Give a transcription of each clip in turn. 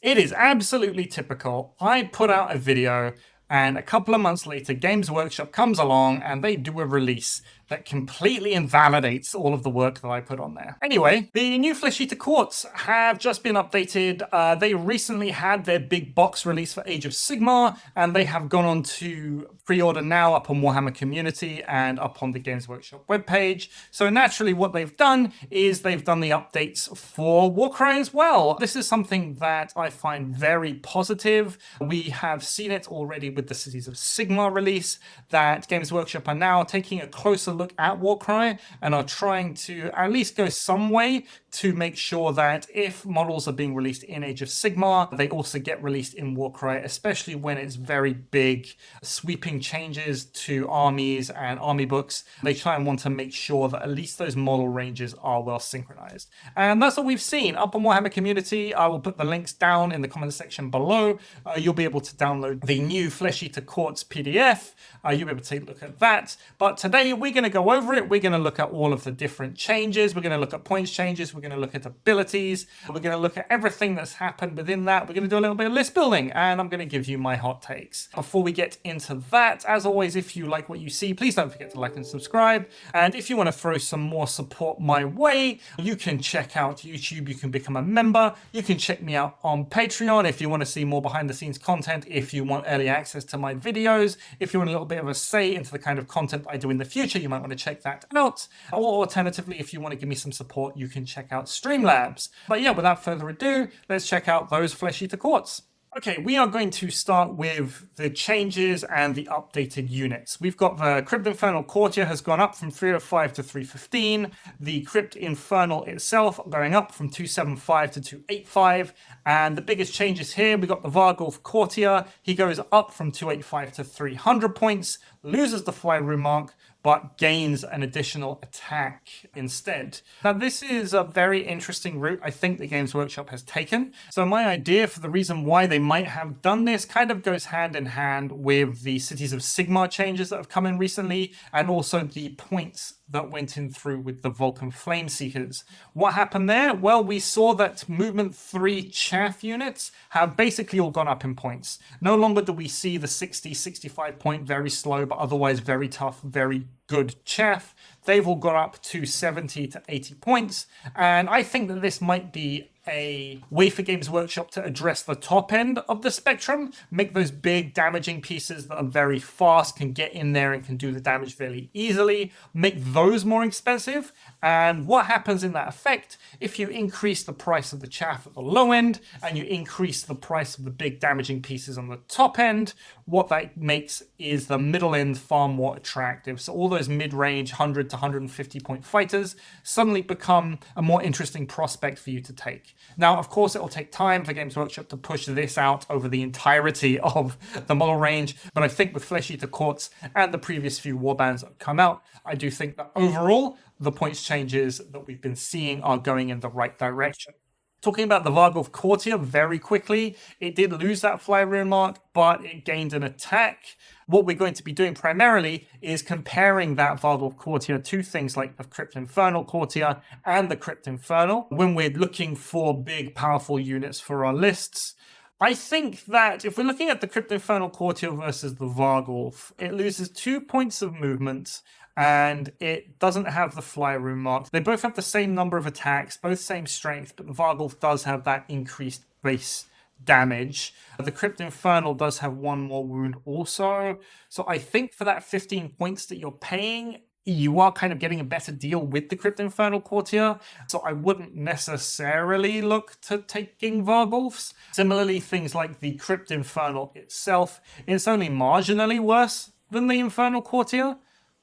It is absolutely typical. I put out a video and a couple of months later, Games Workshop comes along and they do a release that completely invalidates all of the work that I put on there. Anyway, the new Flesh Eater Quartz have just been updated. They recently had their big box release for Age of Sigmar, and they have gone on to pre-order now up on Warhammer Community and up on the Games Workshop webpage. So naturally what they've done is they've done the updates for Warcry as well. This is something that I find very positive. We have seen it already with the Cities of Sigmar release, that Games Workshop are now taking a closer look at Warcry and are trying to at least go some way to make sure that if models are being released in Age of Sigmar, they also get released in Warcry, especially when it's very big, sweeping changes to armies and army books. They try and want to make sure that at least those model ranges are well synchronized. And that's what we've seen up on Warhammer Community. I will put the links down in the comment section below. You'll be able to download the new Flesh Eater Quartz PDF. You'll be able to take a look at that. But today we're going to go over it. We're going to look at all of the different changes. We're going to look at points changes. We're going to look at abilities. We're going to look at everything that's happened within that. We're going to do a little bit of list building, and I'm going to give you my hot takes. Before we get into that, as always, if you like what you see, please don't forget to like and subscribe. And if you want to throw some more support my way, you can check out YouTube. You can become a member. You can check me out on Patreon if you want to see more behind the scenes content, if you want early access to my videos, if you want a little bit of a say into the kind of content I do in the future, you might want to check that out. Or alternatively, if you want to give me some support, you can check out Streamlabs. But yeah, without further ado, let's check out those Flesh Eater Quartz. Okay, we are going to start with the changes and the updated units. We've got the Crypt Infernal Courtier has gone up from 305 to 315. The Crypt Infernal itself going up from 275 to 285. And the biggest changes here, we got the Vargulf Courtier. He goes up from 285 to 300 points, loses the Fly Room mark, but gains an additional attack instead. Now, this is a very interesting route I think the Games Workshop has taken. So my idea for the reason why they might have done this kind of goes hand in hand with the Cities of Sigmar changes that have come in recently, and also the points that went in through with the Vulcan Flameseekers. What happened there? Well, we saw that Movement 3 chaff units have basically all gone up in points. No longer do we see the 60, 65 point very slow, but otherwise very tough, very good chaff. They've all gone up to 70 to 80 points. And I think that this might be a way for Games Workshop to address the top end of the spectrum, make those big damaging pieces that are very fast, can get in there and can do the damage fairly easily, make those more expensive. And what happens in that effect, if you increase the price of the chaff at the low end and you increase the price of the big damaging pieces on the top end, what that makes is the middle end far more attractive. So all those mid-range 100 to 150 point fighters suddenly become a more interesting prospect for you to take. Now, of course, it will take time for Games Workshop to push this out over the entirety of the model range, but I think with Flesh Eater Quartz and the previous few warbands that have come out, I do think that overall, the points changes that we've been seeing are going in the right direction. Talking about the Vargulf Courtier very quickly, it did lose that Fly Rune mark, but it gained an attack. What we're going to be doing primarily is comparing that Vargulf Courtier to things like the Crypt Infernal Courtier and the Crypt Infernal when we're looking for big, powerful units for our lists. I think that if we're looking at the Crypt Infernal Courtier versus the Vargulf, it loses 2 points of movement and it doesn't have the Fly Room mark. They both have the same number of attacks, both same strength, but the Vargulf does have that increased base damage. The Crypt Infernal does have one more wound also. So I think for that 15 points that you're paying, you are kind of getting a better deal with the Crypt Infernal Courtier. So I wouldn't necessarily look to taking Vargulfs. Similarly, things like the Crypt Infernal itself, it's only marginally worse than the Infernal Courtier.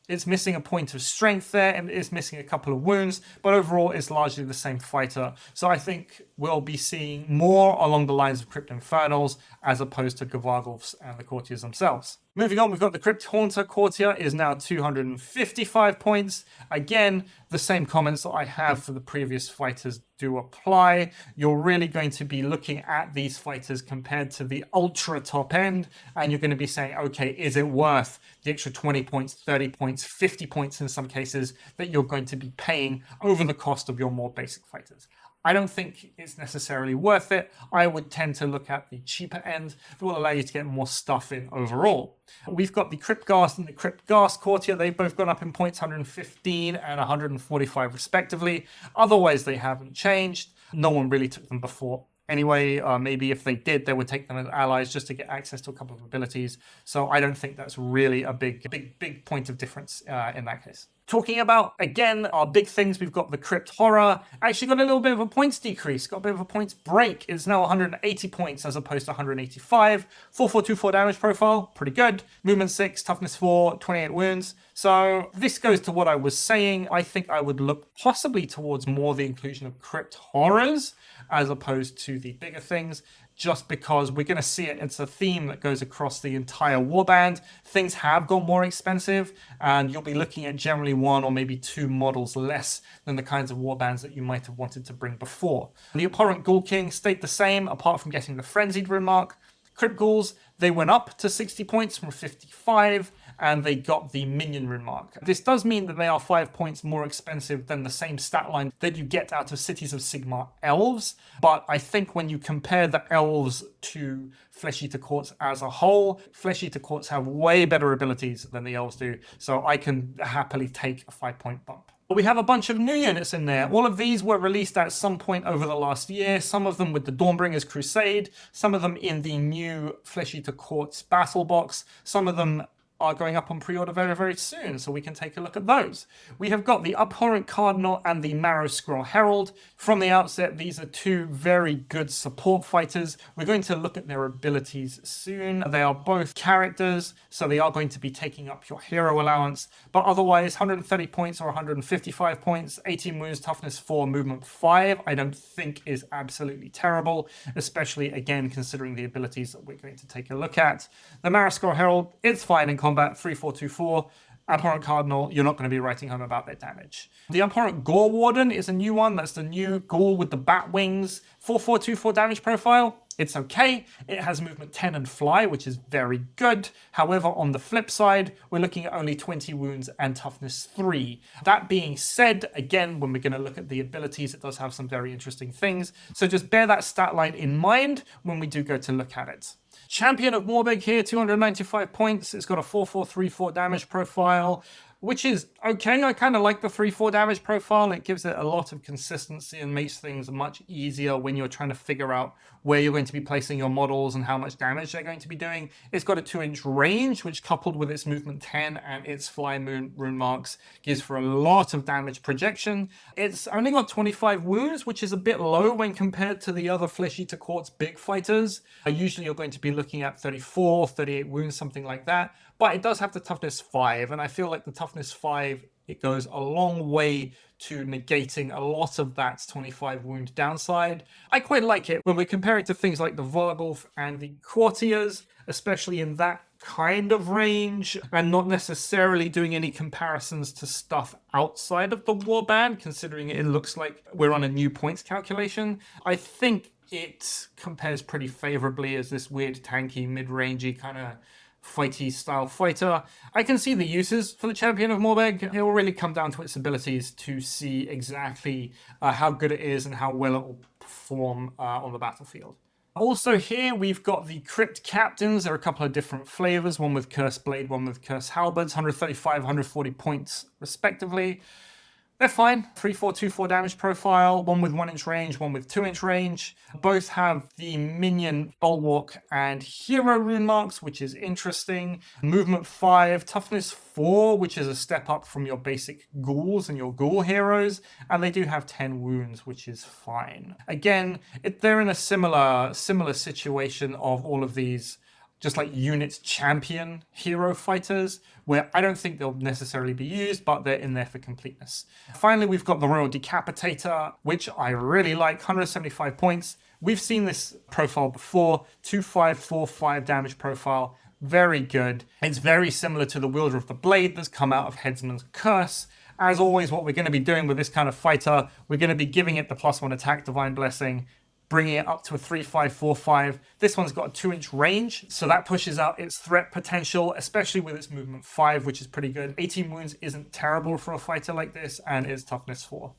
It's missing a point of strength there, and it's missing a couple of wounds, but overall it's largely the same fighter. So I think we'll be seeing more along the lines of Crypt Infernals as opposed to Vargulfs and the Courtiers themselves. Moving on, we've got the Crypt Haunter Courtier is now 255 points. Again, the same comments that I have for the previous fighters do apply. You're really going to be looking at these fighters compared to the ultra top end, and you're going to be saying, okay, is it worth the extra 20 points, 30 points, 50 points in some cases that you're going to be paying over the cost of your more basic fighters? I don't think it's necessarily worth it. I would tend to look at the cheaper end that will allow you to get more stuff in overall. We've got the Cryptghast and the Cryptghast Courtier. They've both gone up in points, 115 and 145 respectively. Otherwise, they haven't changed. No one really took them before. Anyway, maybe if they did, they would take them as allies just to get access to a couple of abilities. So I don't think that's really a big point of difference in that case. Talking about, again, our big things, we've got the Crypt Horror. Actually got a little bit of a points decrease, got a bit of a points break. It's now 180 points as opposed to 185. 4424 damage profile, pretty good. Movement 6, toughness 4, 28 wounds. So this goes to what I was saying. I think I would look possibly towards more the inclusion of Crypt Horrors as opposed to the bigger things, just because we're going to see it. It's a theme that goes across the entire warband. Things have got more expensive, and you'll be looking at generally 1 or maybe 2 models less than the kinds of warbands that you might have wanted to bring before. The Abhorrent Ghoul King stayed the same, apart from getting the Frenzied rune mark. Crypt Ghouls, they went up to 60 points from 55, and they got the minion rune mark. This does mean that they are 5 points more expensive than the same stat line that you get out of Cities of Sigmar elves, but I think when you compare the elves to Flesh Eater Courts as a whole, Flesh Eater Courts have way better abilities than the elves do, so I can happily take a 5-point bump. But we have a bunch of new units in there. All of these were released at some point over the last year, some of them with the Dawnbringers Crusade, some of them in the new Flesh Eater Courts battle box, some of them are going up on pre-order very, very soon, so we can take a look at those. We have got the Abhorrent Cardinal and the Marrow Scroll Herald. From the outset, these are 2 very good support fighters. We're going to look at their abilities soon. They are both characters, so they are going to be taking up your hero allowance, but otherwise 130 points or 155 points, 18 wounds, toughness 4, movement 5, I don't think is absolutely terrible, especially, again, considering the abilities that we're going to take a look at. The Marrow Scroll Herald, it's fine in combat, 3424. Abhorrent Cardinal, you're not going to be writing home about their damage. The Abhorrent Gore Warden is a new one. That's the new ghoul with the bat wings. 4424 damage profile. It's okay. It has movement 10 and fly, which is very good. However, on the flip side, we're looking at only 20 wounds and toughness 3. That being said, again, when we're going to look at the abilities, it does have some very interesting things. So just bear that stat line in mind when we do go to look at it. Champion of Morbeg here, 295 points. It's got a 4434 damage profile, which is okay. I kind of like the 3-4 damage profile. It gives it a lot of consistency and makes things much easier when you're trying to figure out where you're going to be placing your models and how much damage they're going to be doing. It's got a 2-inch range, which coupled with its movement 10 and its fly rune marks gives for a lot of damage projection. It's only got 25 wounds, which is a bit low when compared to the other Flesh Eater Courts big fighters. Usually you're going to be looking at 34, 38 wounds, something like that. But it does have the toughness 5, and I feel like the toughness 5, it goes a long way to negating a lot of that 25 wound downside. I quite like it when we compare it to things like the Vargulf and the Courtiers, especially in that kind of range, and not necessarily doing any comparisons to stuff outside of the warband, considering it looks like we're on a new points calculation. I think it compares pretty favorably as this weird tanky, mid-rangey kind of fighty style fighter. I can see the uses for the Champion of Morbeg. It will really come down to its abilities to see exactly how good it is and how well it will perform on the battlefield. Also here we've got the Crypt Captains. There are a couple of different flavors, one with Cursed Blade, one with Cursed Halberds, 135, 140 points respectively. They're fine. 3-4-2-4 damage profile, one with 1-inch range, one with 2-inch range. Both have the minion, bulwark, and hero rune marks, which is interesting. Movement 5, toughness 4, which is a step up from your basic ghouls and your ghoul heroes. And they do have 10 wounds, which is fine. Again, they're in a similar situation of all of these just like units champion hero fighters, where I don't think they'll necessarily be used, but they're in there for completeness. Finally, we've got the Royal Decapitator, which I really like, 175 points. We've seen this profile before, 2545 damage profile, very good. It's very similar to the Wielder of the Blade that's come out of Headsman's Curse. As always, what we're going to be doing with this kind of fighter, we're going to be giving it the +1 attack, Divine Blessing, bringing it up to a 3-5-4-5. This one's got a 2-inch range, so that pushes out its threat potential, especially with its movement 5, which is pretty good. 18 wounds isn't terrible for a fighter like this, and its toughness 4.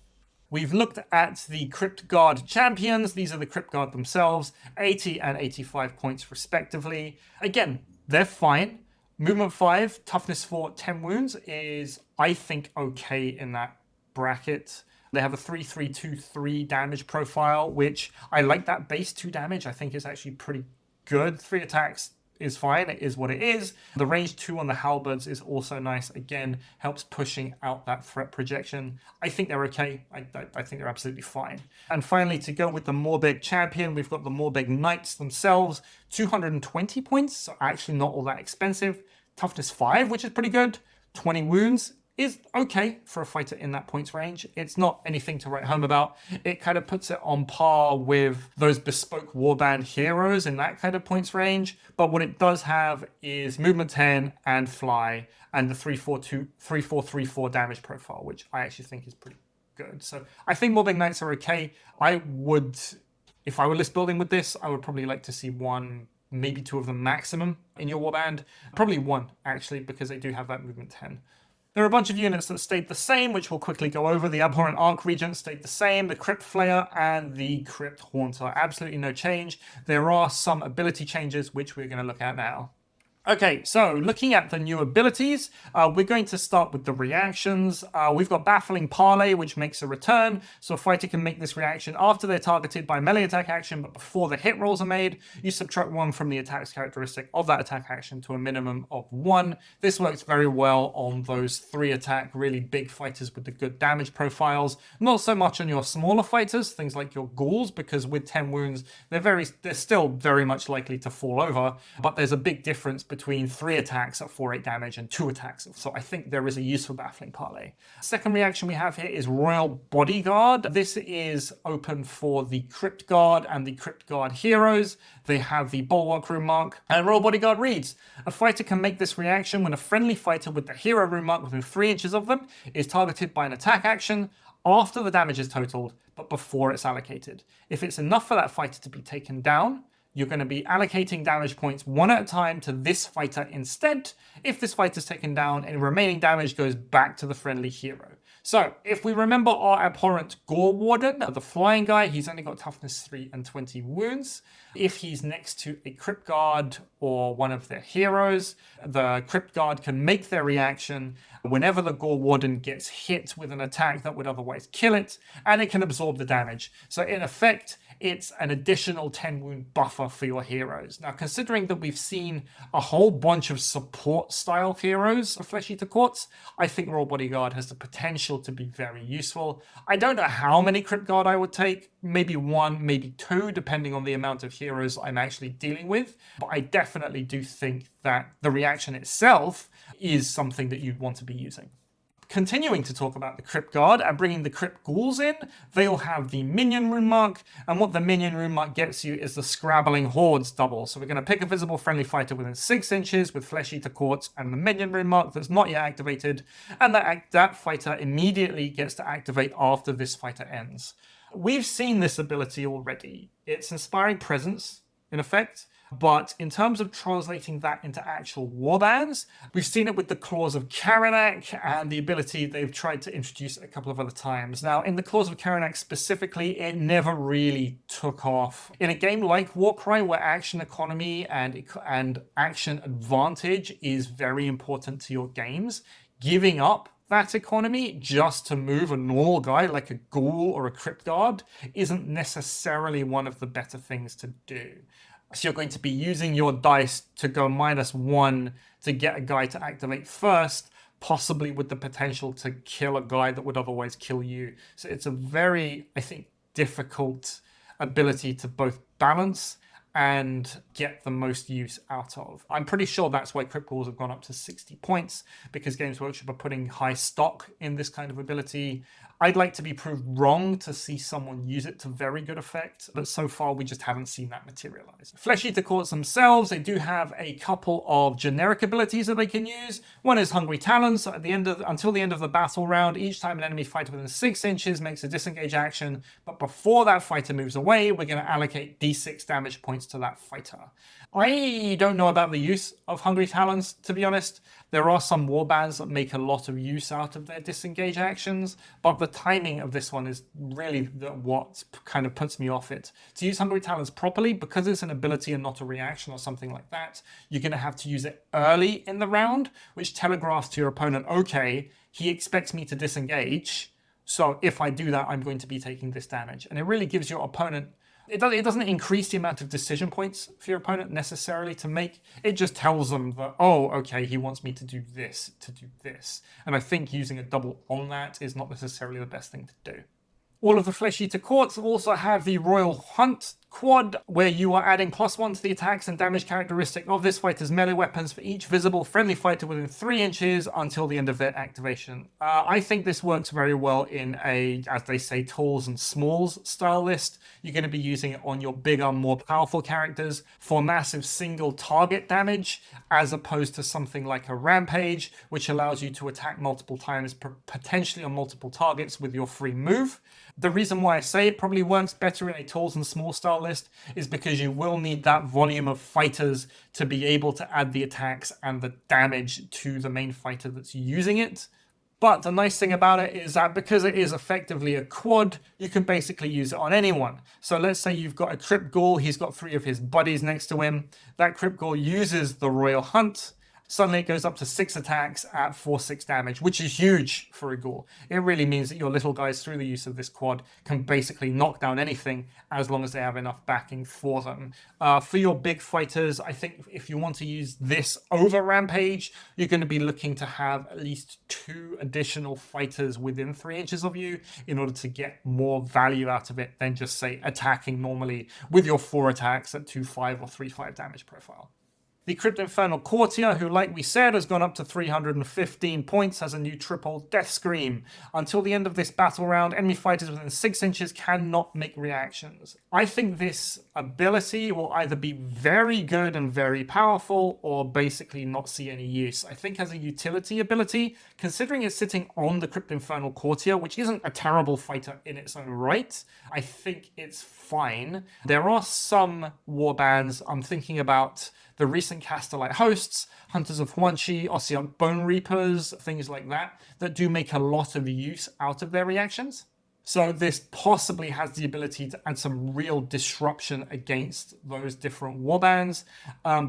We've looked at the Crypt Guard champions. These are the Crypt Guard themselves, 80 and 85 points respectively. Again, they're fine. Movement 5, toughness 4, 10 wounds is, I think, okay in that bracket. They have a 3-3-2-3 damage profile, which I like that base 2 damage. I think is actually pretty good. 3 attacks is fine. It is what it is. The range 2 on the halberds is also nice. Again, helps pushing out that threat projection. I think they're okay. I think they're absolutely fine. And finally, to go with the Morbeg champion, we've got the Morbeg Knights themselves. 220 points, so actually not all that expensive. Toughness 5, which is pretty good. 20 wounds is okay for a fighter in that points range. It's not anything to write home about. It kind of puts it on par with those bespoke warband heroes in that kind of points range. But what it does have is movement 10 and fly and the 3-4-3-4 damage profile, which I actually think is pretty good. So I think Morbeg Knights are okay. I would, if I were list building with this, I would probably like to see 1, maybe 2 of them maximum in your warband. Probably 1, actually, because they do have that movement 10. There are a bunch of units that stayed the same, which we'll quickly go over. The Abhorrent Arc Regent stayed the same, the Crypt Flayer and the Crypt Haunter. Absolutely no change. There are some ability changes, which we're going to look at now. Okay, so looking at the new abilities, we're going to start with the reactions. We've got Baffling Parley, which makes a return. So a fighter can make this reaction after they're targeted by melee attack action, but before the hit rolls are made. You subtract 1 from the attack's characteristic of that attack action to a minimum of 1. This works very well on those 3 attack, really big fighters with the good damage profiles. Not so much on your smaller fighters, things like your ghouls, because with 10 wounds, they're still very much likely to fall over. But there's a big difference between 3 attacks at 4-8 damage and 2 attacks. So I think there is a use for Baffling Parley. Second reaction we have here is Royal Bodyguard. This is open for the Crypt Guard and the Crypt Guard heroes. They have the Bulwark rune mark. And Royal Bodyguard reads, a fighter can make this reaction when a friendly fighter with the hero rune mark within 3 inches of them is targeted by an attack action after the damage is totaled, but before it's allocated. If it's enough for that fighter to be taken down, you're going to be allocating damage points 1 at a time to this fighter instead. If this fighter is taken down, any remaining damage goes back to the friendly hero. So, if we remember our Abhorrent Gore Warden, the flying guy, he's only got toughness 3 and 20 wounds. If he's next to a Crypt Guard or one of their heroes, the Crypt Guard can make their reaction whenever the Gore Warden gets hit with an attack that would otherwise kill it, and it can absorb the damage. So in effect, it's an additional 10 wound buffer for your heroes. Now, considering that we've seen a whole bunch of support style heroes of Flesh Eater Quartz, I think Royal Bodyguard has the potential to be very useful. I don't know how many Crypt Guard I would take, maybe 1, maybe 2, depending on the amount of heroes I'm actually dealing with. But I definitely do think that the reaction itself is something that you'd want to be using. Continuing to talk about the Crypt Guard and bringing the Crypt Ghouls in, they'll have the Minion rune mark, and what the Minion rune mark gets you is the Scrabbling Hordes double. So we're going to pick a visible friendly fighter within 6 inches with Flesh Eater Quartz and the Minion rune mark that's not yet activated, and that fighter immediately gets to activate after this fighter ends. We've seen this ability already. It's Inspiring Presence, in effect. But in terms of translating that into actual warbands, we've seen it with the Claws of Karanak and the ability they've tried to introduce a couple of other times. Now, in the Claws of Karanak specifically, it never really took off. In a game like Warcry, where action economy and action advantage is very important to your games, giving up that economy just to move a normal guy like a ghoul or a Crypt Guard isn't necessarily one of the better things to do. So you're going to be using your dice to go -1 to get a guy to activate first, possibly with the potential to kill a guy that would otherwise kill you. So it's a very, I think, difficult ability to both balance and get the most use out of. I'm pretty sure that's why Crypt Ghouls have gone up to 60 points, because Games Workshop are putting high stock in this kind of ability. I'd like to be proved wrong to see someone use it to very good effect, but so far we just haven't seen that materialize. Flesh Eater Quartz themselves, they do have a couple of generic abilities that they can use. One is Hungry Talons. So until the end of the battle round, each time an enemy fighter within 6 inches makes a disengage action, but before that fighter moves away, we're going to allocate d6 damage points to that fighter. I don't know about the use of Hungry Talons, to be honest. There are some warbands that make a lot of use out of their disengage actions, but the timing of this one is really what kind of puts me off it. To use Hungry Talons properly, because it's an ability and not a reaction or something like that, you're going to have to use it early in the round, which telegraphs to your opponent, okay, he expects me to disengage, so if I do that, I'm going to be taking this damage. And it really gives your opponent... It doesn't increase the amount of decision points for your opponent necessarily to make. It just tells them that, oh, okay, he wants me to do this, to do this. And I think using a double on that is not necessarily the best thing to do. All of the Flesh Eater Courts also have the Royal Hunt quad, where you are adding +1 to the attacks and damage characteristic of this fighter's melee weapons for each visible friendly fighter within 3 inches until the end of their activation. I think this works very well in a, as they say, talls and smalls style list. You're going to be using it on your bigger, more powerful characters for massive single target damage, as opposed to something like a Rampage, which allows you to attack multiple times, potentially on multiple targets with your free move. The reason why I say it probably works better in a talls and small style list is because you will need that volume of fighters to be able to add the attacks and the damage to the main fighter that's using it. But the nice thing about it is that because it is effectively a quad, you can basically use it on anyone. So let's say you've got a Crypt Ghoul, he's got 3 of his buddies next to him. That Crypt Ghoul uses the Royal Hunt. Suddenly it goes up to 6 attacks at 4/6 damage, which is huge for a Ghoul. It really means that your little guys, through the use of this quad, can basically knock down anything as long as they have enough backing for them. For your big fighters, I think if you want to use this over Rampage, you're going to be looking to have at least 2 additional fighters within 3 inches of you in order to get more value out of it than just, say, attacking normally with your 4 attacks at 2/5 or 3/5 damage profile. The Crypt Infernal Courtier, who, like we said, has gone up to 315 points, has a new triple Death Scream. Until the end of this battle round, enemy fighters within 6 inches cannot make reactions. I think this ability will either be very good and very powerful, or basically not see any use. I think as a utility ability, considering it's sitting on the Crypt Infernal Courtier, which isn't a terrible fighter in its own right, I think it's fine. There are some warbands, I'm thinking about the recent Castellite Hosts, Hunters of Huanchi, Ossiarch Bone Reapers, things like that, that do make a lot of use out of their reactions. So this possibly has the ability to add some real disruption against those different warbands.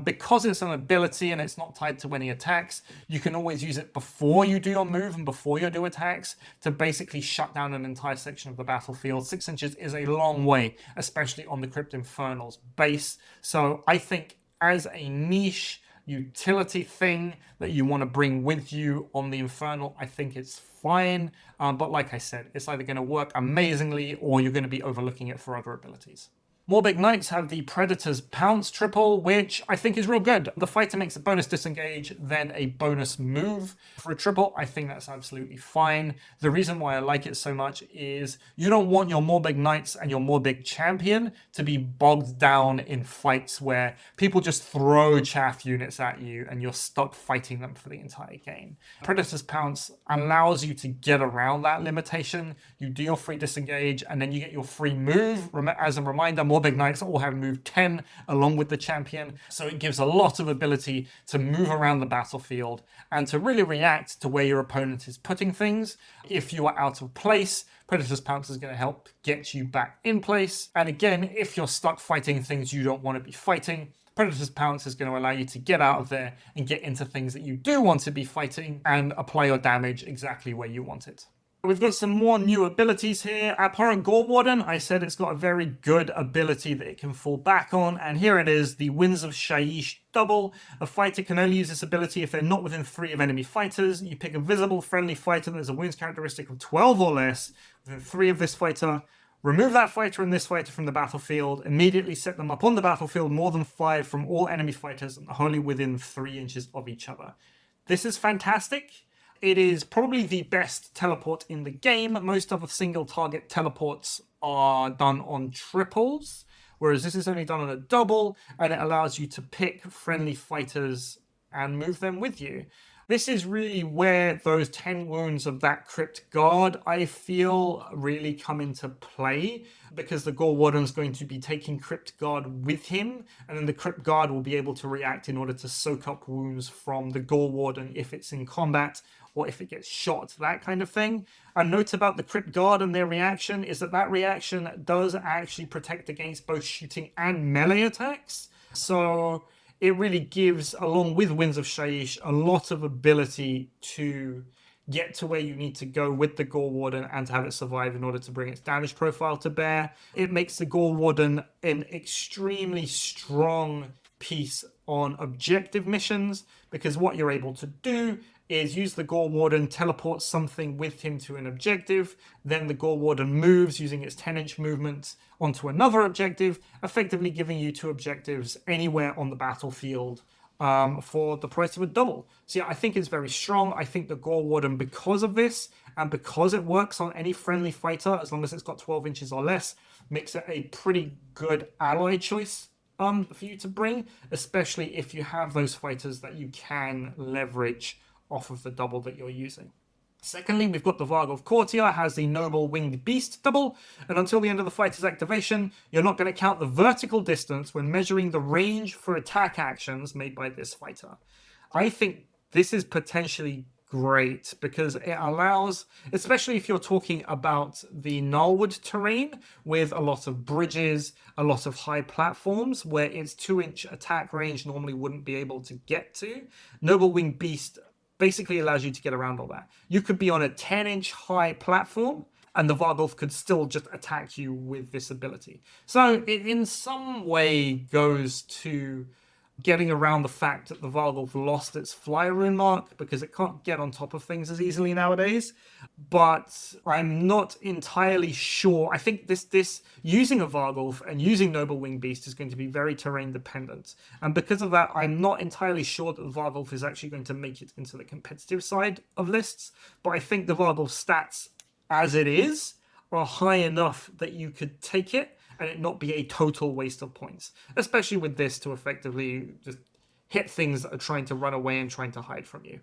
Because it's an ability and it's not tied to any attacks, you can always use it before you do your move and before you do attacks to basically shut down an entire section of the battlefield. 6 inches is a long way, especially on the Crypt Infernal's base. So I think as a niche utility thing that you want to bring with you on the Infernal, I think it's fine. But like I said, it's either going to work amazingly or you're going to be overlooking it for other abilities. Morbid Knights have the Predator's Pounce triple, which I think is real good. The fighter makes a bonus disengage, then a bonus move. For a triple, I think that's absolutely fine. The reason why I like it so much is you don't want your Morbid Knights and your Morbid Champion to be bogged down in fights where people just throw chaff units at you and you're stuck fighting them for the entire game. Predator's Pounce allows you to get around that limitation. You do your free disengage and then you get your free move. As a reminder, Morbid Knights all have move 10 along with the champion, so it gives a lot of ability to move around the battlefield and to really react to where your opponent is putting things. If you are out of place, Predator's Pounce is going to help get you back in place. And again, if you're stuck fighting things you don't want to be fighting, Predator's Pounce is going to allow you to get out of there and get into things that you do want to be fighting and apply your damage exactly where you want it. We've got some more new abilities here. Abhorrent Gore Warden, I said it's got a very good ability that it can fall back on, and here it is, the Winds of Shaiish double. A fighter can only use this ability if they're not within 3 of enemy fighters. You pick a visible friendly fighter that has a Winds characteristic of 12 or less within 3 of this fighter. Remove that fighter and this fighter from the battlefield. Immediately set them up on the battlefield more than 5 from all enemy fighters and wholly within 3 inches of each other. This is fantastic. It is probably the best teleport in the game. Most of the single target teleports are done on triples, whereas this is only done on a double, and it allows you to pick friendly fighters and move them with you. This is really where those 10 wounds of that Crypt Guard, I feel, really come into play, because the Gore Warden's going to be taking Crypt Guard with him, and then the Crypt Guard will be able to react in order to soak up wounds from the Gore Warden if it's in combat, or if it gets shot, that kind of thing. A note about the Crypt Guard and their reaction is that that reaction does actually protect against both shooting and melee attacks. So it really gives, along with Winds of Shaiish, a lot of ability to get to where you need to go with the Gore Warden and to have it survive in order to bring its damage profile to bear. It makes the Gore Warden an extremely strong piece on objective missions, because what you're able to do is use the Gore Warden, teleport something with him to an objective, then the Gore Warden moves using its 10-inch movement onto another objective, effectively giving you 2 objectives anywhere on the battlefield for the price of a double. So yeah, I think it's very strong. I think the Gore Warden, because of this, and because it works on any friendly fighter, as long as it's got 12 inches or less, makes it a pretty good ally choice for you to bring, especially if you have those fighters that you can leverage off of the double that you're using. Secondly, we've got the Varghulf Courtier, has the Noble Winged Beast double, and until the end of the fighter's activation, you're not going to count the vertical distance when measuring the range for attack actions made by this fighter. I think this is potentially great, because it allows, especially if you're talking about the Gnarlwood terrain with a lot of bridges, a lot of high platforms where its 2-inch attack range normally wouldn't be able to get to, Noble Winged Beast basically allows you to get around all that. You could be on a 10-inch high platform, and the Varghulf could still just attack you with this ability. So it in some way goes to getting around the fact that the Varghulf lost its fly rune mark, because it can't get on top of things as easily nowadays. But I'm not entirely sure. I think this using a Varghulf and using Noble Winged Beast is going to be very terrain dependent. And because of that, I'm not entirely sure that the Varghulf is actually going to make it into the competitive side of lists. But I think the Varghulf stats as it is are high enough that you could take it and it not be a total waste of points, especially with this to effectively just hit things that are trying to run away and trying to hide from you.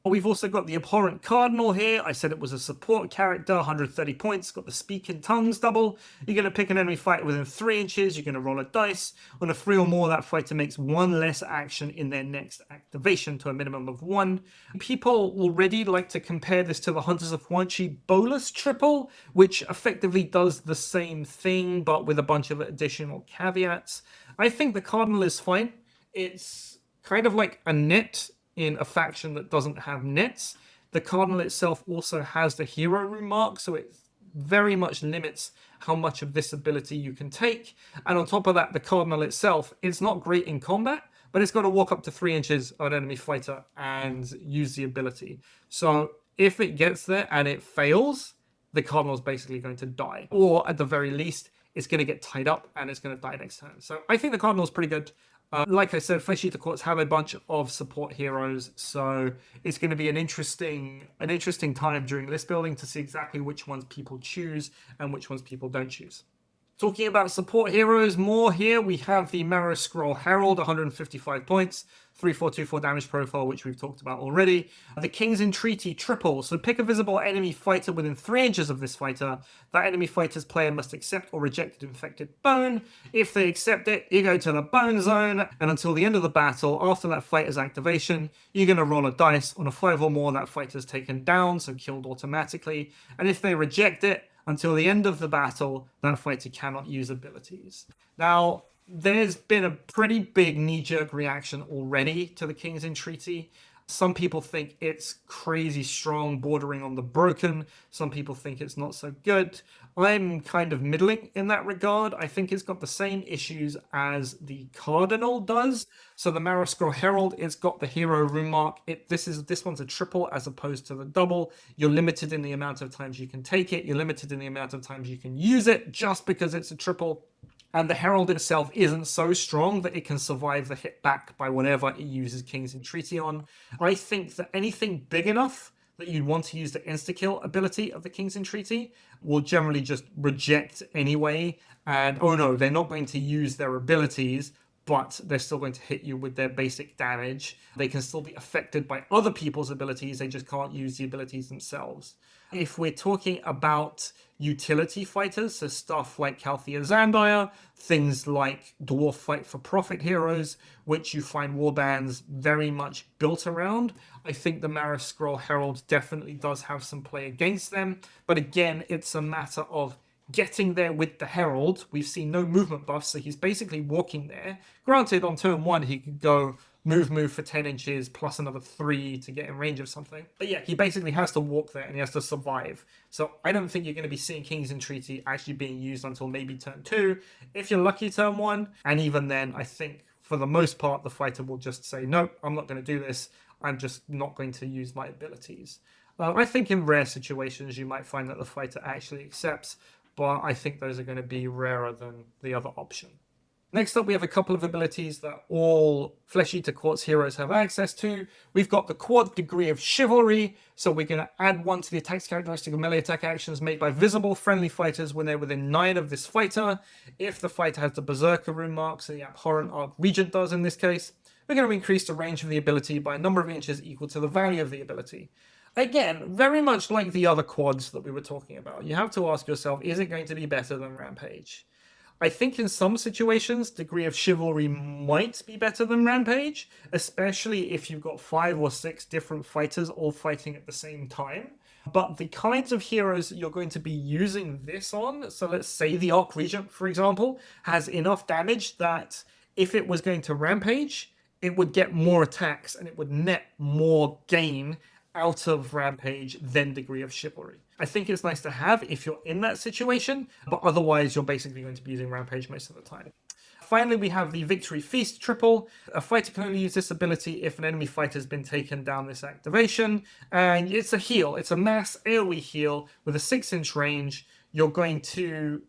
We've also got the Abhorrent Cardinal here. I said it was a support character, 130 points, got the Speak in Tongues double. You're going to pick an enemy fighter within 3 inches, you're going to roll a dice. On a 3 or more, that fighter makes 1 less action in their next activation to a minimum of 1. People already like to compare this to the Hunters of Huanchi Bolus triple, which effectively does the same thing, but with a bunch of additional caveats. I think the Cardinal is fine. It's kind of like a net in a faction that doesn't have nets. The Cardinal itself also has the hero rune mark, so it very much limits how much of this ability you can take. And on top of that, the Cardinal itself, it's not great in combat, but it's got to walk up to 3 inches of an enemy fighter and use the ability. So if it gets there and it fails, the Cardinal is basically going to die. Or at the very least, it's going to get tied up and it's going to die next turn. So I think the Cardinal is pretty good. Like I said, Flesh Eater Courts have a bunch of support heroes, so it's going to be an interesting time during list building to see exactly which ones people choose and which ones people don't choose. Talking about support heroes more here, we have the Marrow Scroll Herald, 155 points, 3424 damage profile, which we've talked about already. The King's Entreaty triple, so pick a visible enemy fighter within 3 inches of this fighter. That enemy fighter's player must accept or reject an infected bone. If they accept it, you go to the bone zone, and until the end of the battle, after that fighter's activation, you're going to roll a dice. On a 5 or more, that fighter's taken down, so killed automatically. And if they reject it, until the end of the battle, that fighter cannot use abilities. Now, there's been a pretty big knee-jerk reaction already to the King's Entreaty. Some people think it's crazy strong, bordering on the broken. Some people think it's not so good. I'm kind of middling in that regard. I think it's got the same issues as the Cardinal does. So the Marrow Scroll Herald, it's got the hero rune mark. This one's a triple as opposed to the double. You're limited in the amount of times you can take it. You're limited in the amount of times you can use it just because it's a triple. And the Herald itself isn't so strong that it can survive the hit back by whatever it uses King's Entreaty on. I think that anything big enough that you'd want to use the insta-kill ability of the King's Entreaty will generally just reject anyway. And, oh no, they're not going to use their abilities, but they're still going to hit you with their basic damage. They can still be affected by other people's abilities, they just can't use the abilities themselves. If we're talking about utility fighters, so stuff like Calthea Zandire, things like Dwarf Fight for Profit heroes, which you find warbands very much built around, I think the Mara Scroll Herald definitely does have some play against them. But again, it's a matter of getting there with the Herald. We've seen no movement buffs, so he's basically walking there. Granted, on turn 1, he could go move for 10 inches plus another 3 to get in range of something. But yeah, he basically has to walk there and he has to survive. So I don't think you're going to be seeing Kings and Treaty actually being used until maybe turn 2. If you're lucky, turn 1. And even then, I think for the most part, the fighter will just say, no, I'm not going to do this. I'm just not going to use my abilities. I think in rare situations, you might find that the fighter actually accepts, but I think those are going to be rarer than the other option. Next up, we have a couple of abilities that all Flesh Eater Quartz heroes have access to. We've got the Quad Degree of Chivalry, so we're going to add 1 to the attacks characteristic of melee attack actions made by visible friendly fighters when they're within 9 of this fighter. If the fighter has the Berserker rune mark, so the Abhorrent Archregent does in this case, we're going to increase the range of the ability by a number of inches equal to the value of the ability. Again, very much like the other quads that we were talking about, you have to ask yourself, is it going to be better than Rampage? I think in some situations, Degree of Chivalry might be better than Rampage, especially if you've got 5 or 6 different fighters all fighting at the same time. But the kinds of heroes you're going to be using this on, so let's say the Archregent, for example, has enough damage that if it was going to Rampage, it would get more attacks and it would net more gain out of Rampage than Degree of Chivalry. I think it's nice to have if you're in that situation, but otherwise you're basically going to be using Rampage most of the time. Finally, we have the Victory Feast triple. A fighter can only use this ability if an enemy fighter has been taken down this activation, and it's a heal. It's a mass AoE heal with a 6-inch range. You're going to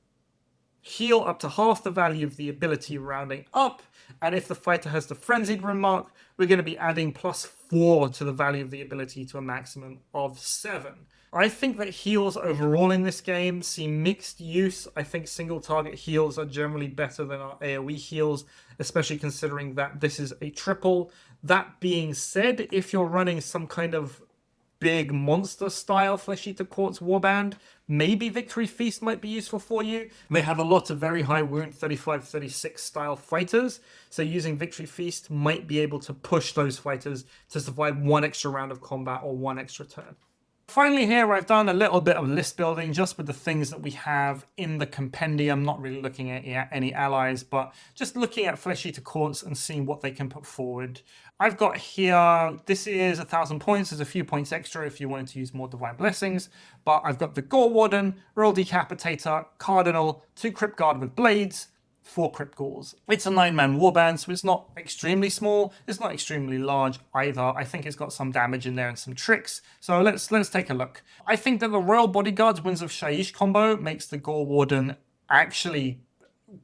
heal up to half the value of the ability rounding up, and if the fighter has the Frenzied remark, we're going to be adding +4 to the value of the ability to a maximum of 7. I think that heals overall in this game see mixed use. I think single target heals are generally better than our AoE heals, especially considering that this is a triple. That being said, if you're running some kind of big monster style Flesh Eater Quartz warband, maybe Victory Feast might be useful for you. They have a lot of very high wound 35-36 style fighters, so using Victory Feast might be able to push those fighters to survive 1 extra round of combat or 1 extra turn. Finally here, I've done a little bit of list building just with the things that we have in the compendium, not really looking at any allies, but just looking at Flesh Eater Quartz and seeing what they can put forward. I've got here, this is 1,000 points. There's a few points extra if you wanted to use more Divine Blessings, but I've got the Gore Warden, Royal Decapitator, Cardinal, 2 Crypt Guard with Blades, 4 Crypt Ghouls. It's a 9-man warband, so it's not extremely small. It's not extremely large either. I think it's got some damage in there and some tricks. So let's take a look. I think that the Royal Bodyguard's Winds of Shaiish combo makes the Gore Warden actually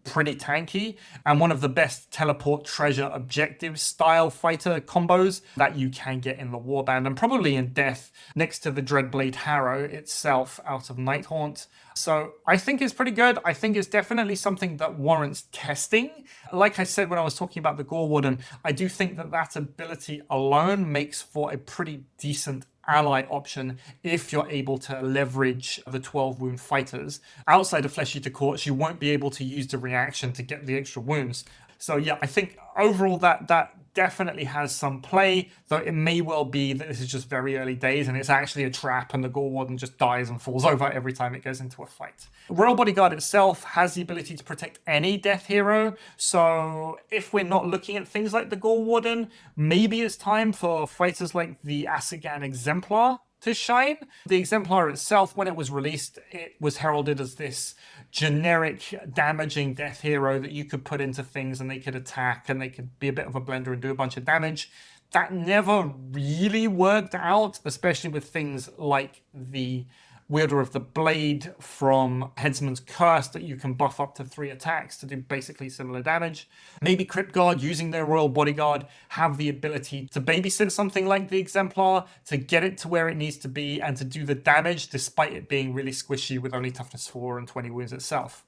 pretty tanky and one of the best teleport treasure objective style fighter combos that you can get in the warband, and probably in death next to the Dreadblade Harrow itself out of Nighthaunt. So I think it's pretty good. I think it's definitely something that warrants testing. Like I said when I was talking about the Gore Warden, I do think that that ability alone makes for a pretty decent ally option if you're able to leverage the 12 wound fighters. Outside of Flesh Eater Quartz, you won't be able to use the reaction to get the extra wounds. So yeah, I think overall that definitely has some play, though it may well be that this is just very early days and it's actually a trap and the Gore Warden just dies and falls over every time it goes into a fight. Royal Bodyguard itself has the ability to protect any death hero, so if we're not looking at things like the Gore Warden, maybe it's time for fighters like the Asagan Exemplar to shine. The Exemplar itself, when it was released, it was heralded as this generic damaging death hero that you could put into things and they could attack and they could be a bit of a blender and do a bunch of damage. That never really worked out, especially with things like the Wielder of the Blade from Headsman's Curse that you can buff up to 3 attacks to do basically similar damage. Maybe Crypt Guard, using their Royal Bodyguard, have the ability to babysit something like the Exemplar, to get it to where it needs to be, and to do the damage despite it being really squishy with only toughness 4 and 20 wounds itself.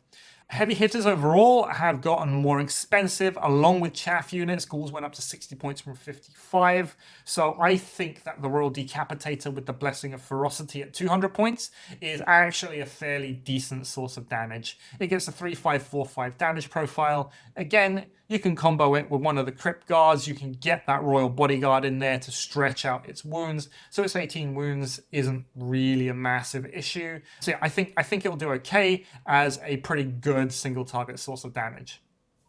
Heavy hitters overall have gotten more expensive, along with chaff units. Ghouls went up to 60 points from 55. So I think that the Royal Decapitator with the Blessing of Ferocity at 200 points is actually a fairly decent source of damage. It gets a 3-5-4-5 damage profile. Again, you can combo it with one of the Crypt Guards. You can get that Royal Bodyguard in there to stretch out its wounds. So its 18 wounds isn't really a massive issue. So yeah, I think it'll do okay as a pretty good single target source of damage.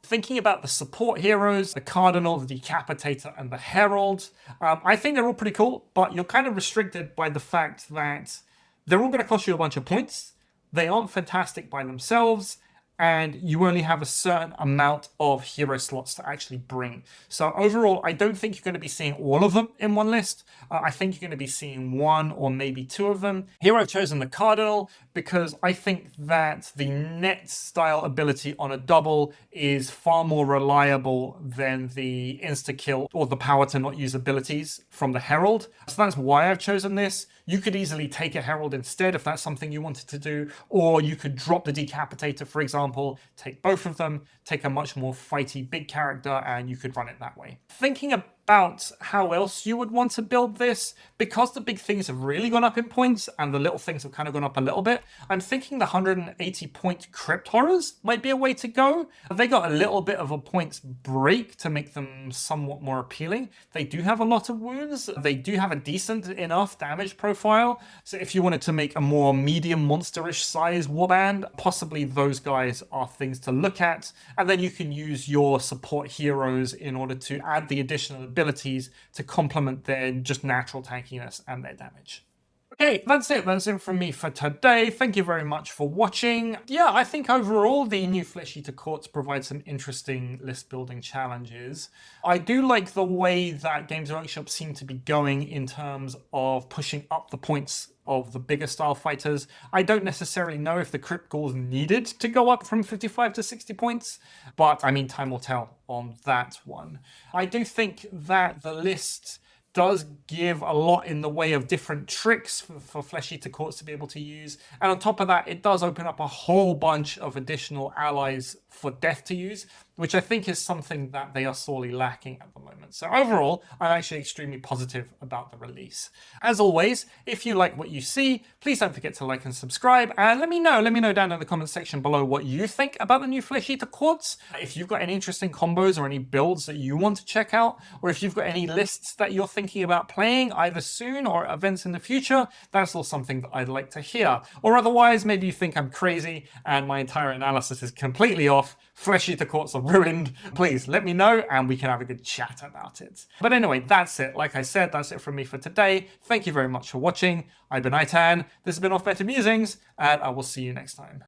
Thinking about the support heroes, the Cardinal, the Decapitator, and the Herald, I think they're all pretty cool, but you're kind of restricted by the fact that they're all going to cost you a bunch of points. They aren't fantastic by themselves, and you only have a certain amount of hero slots to actually bring. So overall, I don't think you're going to be seeing all of them in one list. I think you're going to be seeing one or maybe two of them. Here I've chosen the Cardinal because I think that the net style ability on a double is far more reliable than the insta-kill or the power to not use abilities from the Herald. So that's why I've chosen this. You could easily take a Herald instead if that's something you wanted to do, or you could drop the Decapitator, for example, take both of them, take a much more fighty big character, and you could run it that way. Thinking about how else you would want to build this, because the big things have really gone up in points and the little things have kind of gone up a little bit, I'm thinking the 180 point Crypt Horrors might be a way to go. They got a little bit of a points break to make them somewhat more appealing. They do have a lot of wounds. They do have a decent enough damage profile. So if you wanted to make a more medium monsterish size warband, possibly those guys are things to look at. And then you can use your support heroes in order to add the additional abilities to complement their just natural tankiness and their damage. Okay, that's it. That's it from me for today. Thank you very much for watching. Yeah, I think overall the new Flesh Eater Courts provide some interesting list building challenges. I do like the way that Games Workshop seem to be going in terms of pushing up the points of the bigger style fighters. I don't necessarily know if the Crypt Ghouls needed to go up from 55 to 60 points, but I mean, time will tell on that one. I do think that the list does give a lot in the way of different tricks for Flesh Eater Courts to be able to use. And on top of that, it does open up a whole bunch of additional allies for Death to use, which I think is something that they are sorely lacking at the moment. So overall, I'm actually extremely positive about the release. As always, if you like what you see, please don't forget to like and subscribe, and let me know down in the comment section below what you think about the new Flesh Eater Courts. If you've got any interesting combos or any builds that you want to check out, or if you've got any lists that you're thinking about playing either soon or events in the future, that's all something that I'd like to hear. Or otherwise, maybe you think I'm crazy and my entire analysis is completely off, Flesh Eater Courts are ruined, please let me know and we can have a good chat about it. But anyway, that's it. Like I said, that's it from me for today. Thank you very much for watching. I've been Itan, this has been Off Better Musings, and I will see you next time.